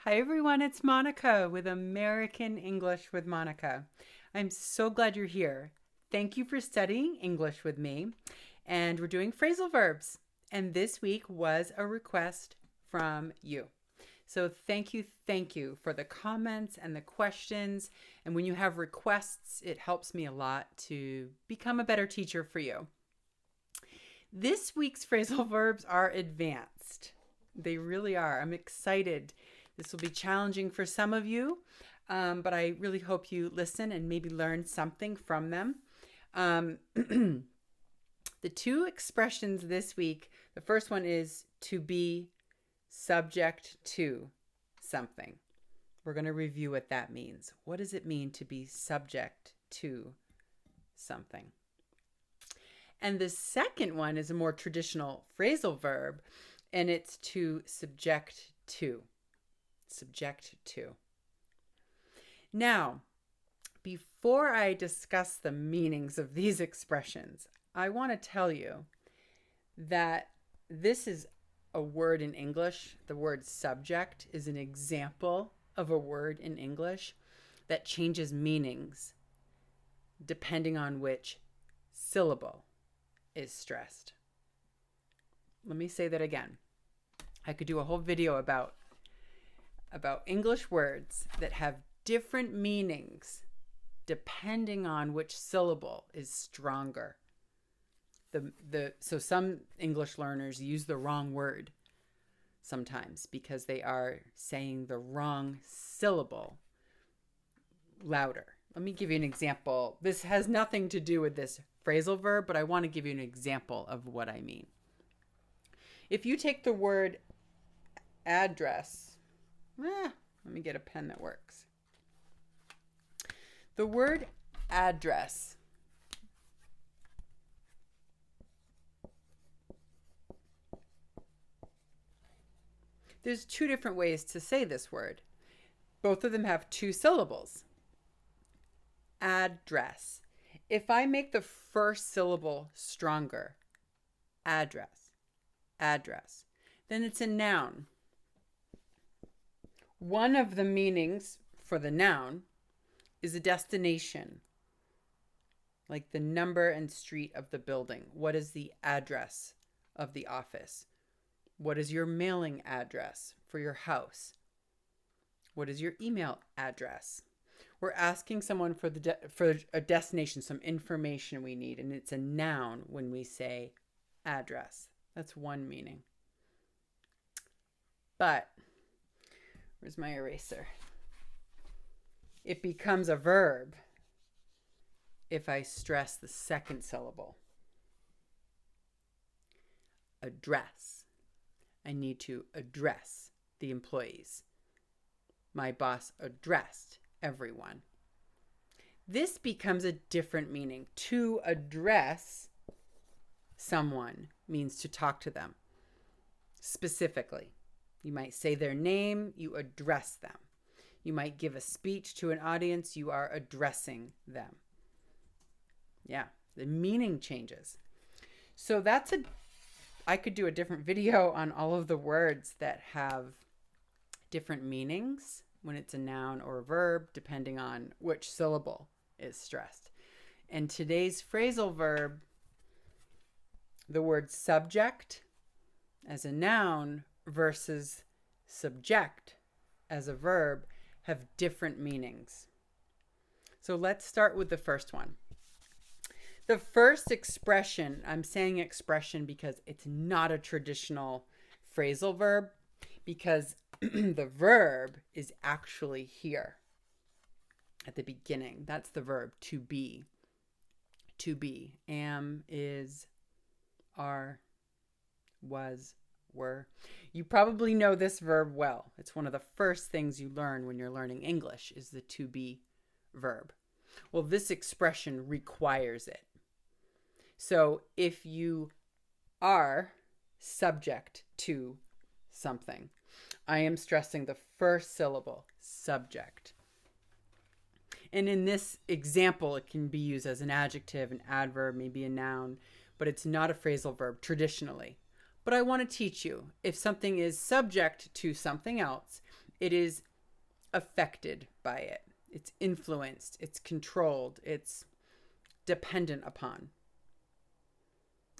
Hi everyone, it's Monica with American English with Monica. I'm so glad you're here. Thank you for studying English with me. And we're doing phrasal verbs. And this week was a request from you. So thank you for the comments and the questions. And when you have requests, it helps me a lot to become a better teacher for you. This week's phrasal verbs are advanced. They really are. I'm excited. This will be challenging for some of you, but I really hope you listen and maybe learn something from them. The two expressions this week, the first one is to be subject to something. We're going to review what that means. What does it mean to be subject to something? And the second one is a more traditional phrasal verb, and it's to subject to. Subject to. Now, before I discuss the meanings of these expressions, I want to tell you that this is a word in English. The word subject is an example of a word in English that changes meanings depending on which syllable is stressed. Let me say that again. I could do a whole video about English words that have different meanings depending on which syllable is stronger. So some English learners use the wrong word sometimes because they are saying the wrong syllable louder. Let me give you an example. This has nothing to do with this phrasal verb, but I want to give you an example of what I mean. If you take the word address, let me get a pen that works. The word address. There's two different ways to say this word. Both of them have two syllables. Address. If I make the first syllable stronger, address, then it's a noun. One of the meanings for the noun is a destination, like the number and street of the building. What is the address of the office? What is your mailing address for your house? What is your email address? We're asking someone for a destination, some information we need, and it's a noun when we say address. That's one meaning. But where's my eraser? It becomes a verb if I stress the second syllable. Address. I need to address the employees. My boss addressed everyone. This becomes a different meaning. To address someone means to talk to them specifically. You might say their name, you address them. You might give a speech to an audience, you are addressing them. Yeah, the meaning changes. So I could do a different video on all of the words that have different meanings when it's a noun or a verb, depending on which syllable is stressed. And today's phrasal verb, the word subject as a noun versus subject as a verb have different meanings. So let's start with the first one. The first expression, I'm saying expression because it's not a traditional phrasal verb, because the verb is actually here at the beginning. That's the verb, to be. To be. Am, is, are, was, were. You probably know this verb well. It's one of the first things you learn when you're learning English is the to be verb. Well, this expression requires it. So if you are subject to something, I am stressing the first syllable, subject. And in this example, it can be used as an adjective, an adverb, maybe a noun, but it's not a phrasal verb traditionally. But I want to teach you, if something is subject to something else, It is affected by it. It's influenced. It's controlled. It's dependent upon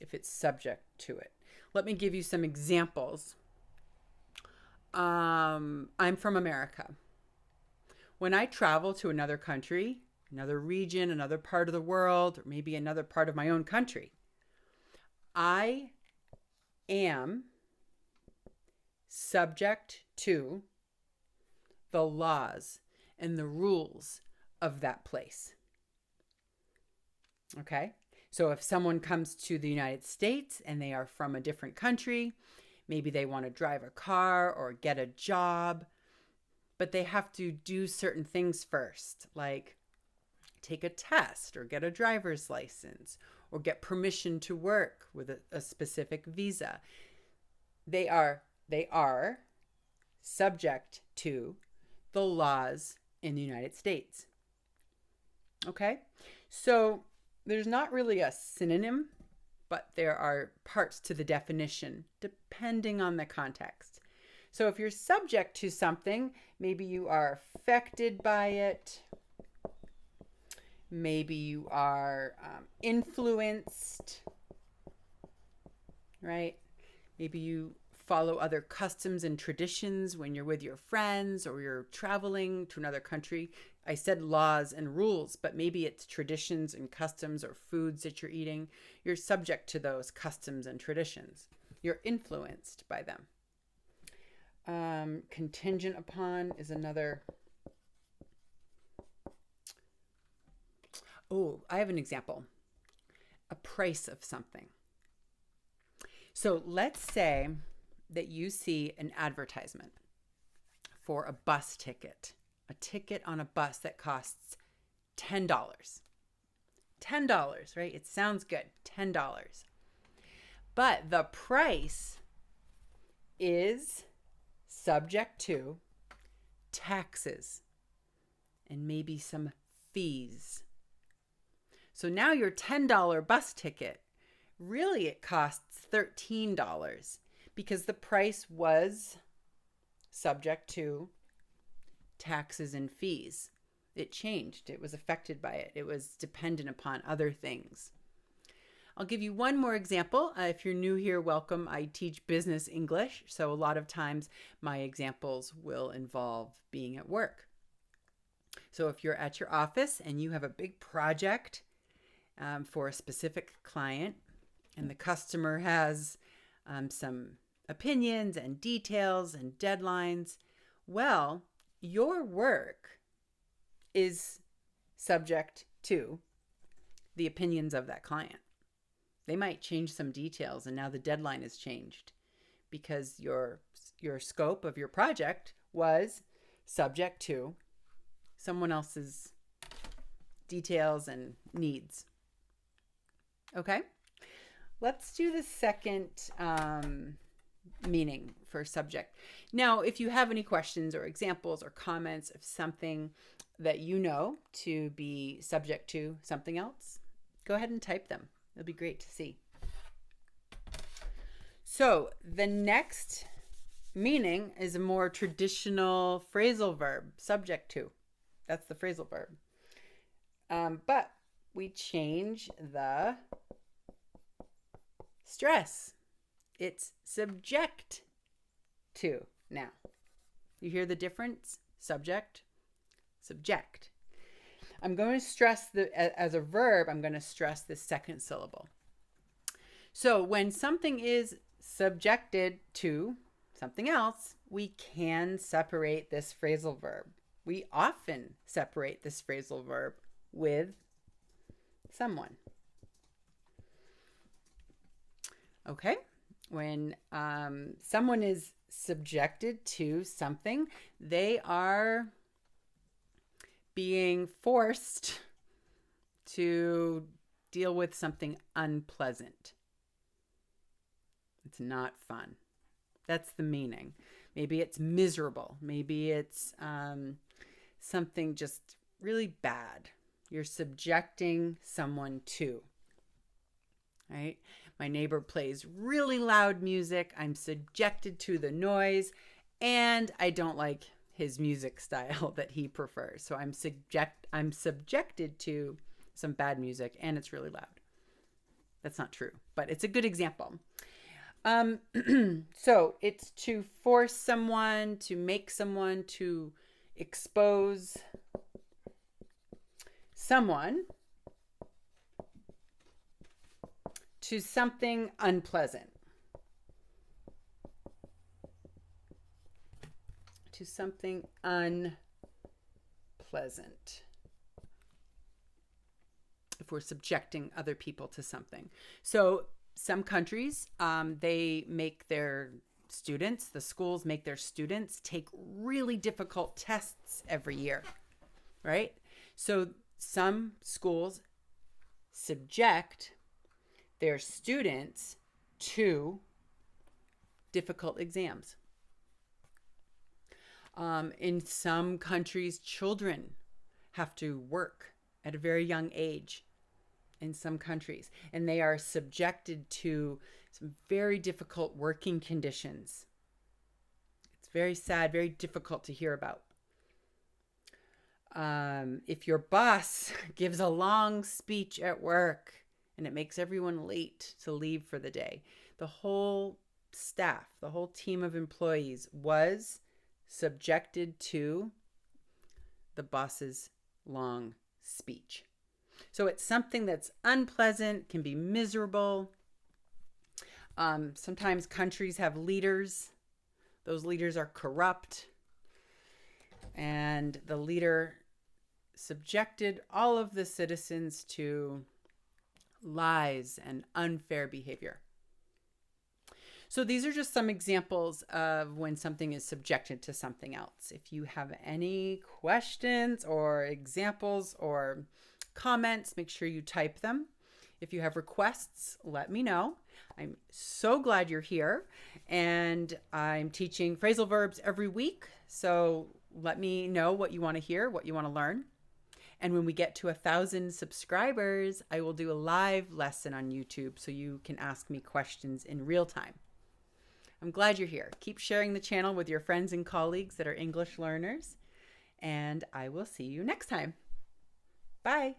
if it's subject to it. Let me give you some examples. I'm from America. When I travel to another country, another region, another part of the world, or maybe another part of my own country, I am subject to the laws and the rules of that place. Okay? So if someone comes to the United States and they are from a different country, maybe they want to drive a car or get a job, but they have to do certain things first, like take a test or get a driver's license or get permission to work with a specific visa. They are subject to the laws in the United States. Okay? So there's not really a synonym, but there are parts to the definition depending on the context. So if you're subject to something, maybe you are affected by it. Maybe you are influenced, right? Maybe you follow other customs and traditions when you're with your friends or you're traveling to another country. I said laws and rules, but maybe it's traditions and customs or foods that you're eating. You're subject to those customs and traditions. You're influenced by them. Contingent upon is another. Oh, I have an example. A price of something. So let's say that you see an advertisement for a bus ticket, a ticket on a bus that costs $10. $10, right? It sounds good. $10. But the price is subject to taxes and maybe some fees. So now your $10 bus ticket, really it costs $13 because the price was subject to taxes and fees. It changed. It was affected by it. It was dependent upon other things. I'll give you one more example. If you're new here, welcome. I teach business English, so a lot of times my examples will involve being at work. So if you're at your office and you have a big project for a specific client and the customer has some opinions and details and deadlines, well, your work is subject to the opinions of that client. They might change some details and now the deadline has changed because your scope of your project was subject to someone else's details and needs. Okay? Let's do the second meaning for subject. Now, if you have any questions or examples or comments of something that you know to be subject to something else, go ahead and type them. It'll be great to see. So the next meaning is a more traditional phrasal verb, subject to. That's the phrasal verb. But we change the stress. It's subject to now. You hear the difference? Subject, subject. I'm going to stress as a verb, I'm going to stress the second syllable. So when something is subjected to something else, we can separate this phrasal verb. We often separate this phrasal verb with someone. Okay? When someone is subjected to something, they are being forced to deal with something unpleasant. It's not fun. That's the meaning. Maybe it's miserable. Maybe it's something just really bad. You're subjecting someone to, right? My neighbor plays really loud music. I'm subjected to the noise and I don't like his music style that he prefers. So I'm subjected to some bad music, and it's really loud. That's not true, but it's a good example. So it's to force someone, to make someone, to expose someone to something unpleasant. To something unpleasant. If we're subjecting other people to something. So some countries, they make their students, the schools make their students take really difficult tests every year, right? So some schools subject their students to difficult exams. In some countries, children have to work at a very young age in some countries, and they are subjected to some very difficult working conditions. It's very sad, very difficult to hear about. If your boss gives a long speech at work and it makes everyone late to leave for the day, the whole staff, the whole team of employees was subjected to the boss's long speech. So it's something that's unpleasant, can be miserable. Sometimes countries have leaders. Those leaders are corrupt. And the leader subjected all of the citizens to lies and unfair behavior. So these are just some examples of when something is subjected to something else. If you have any questions or examples or comments, make sure you type them. If you have requests, let me know. I'm so glad you're here, and I'm teaching phrasal verbs every week. So let me know what you want to hear, what you want to learn. And when we get to 1,000 subscribers, I will do a live lesson on YouTube so you can ask me questions in real time. I'm glad you're here. Keep sharing the channel with your friends and colleagues that are English learners, and I will see you next time. Bye.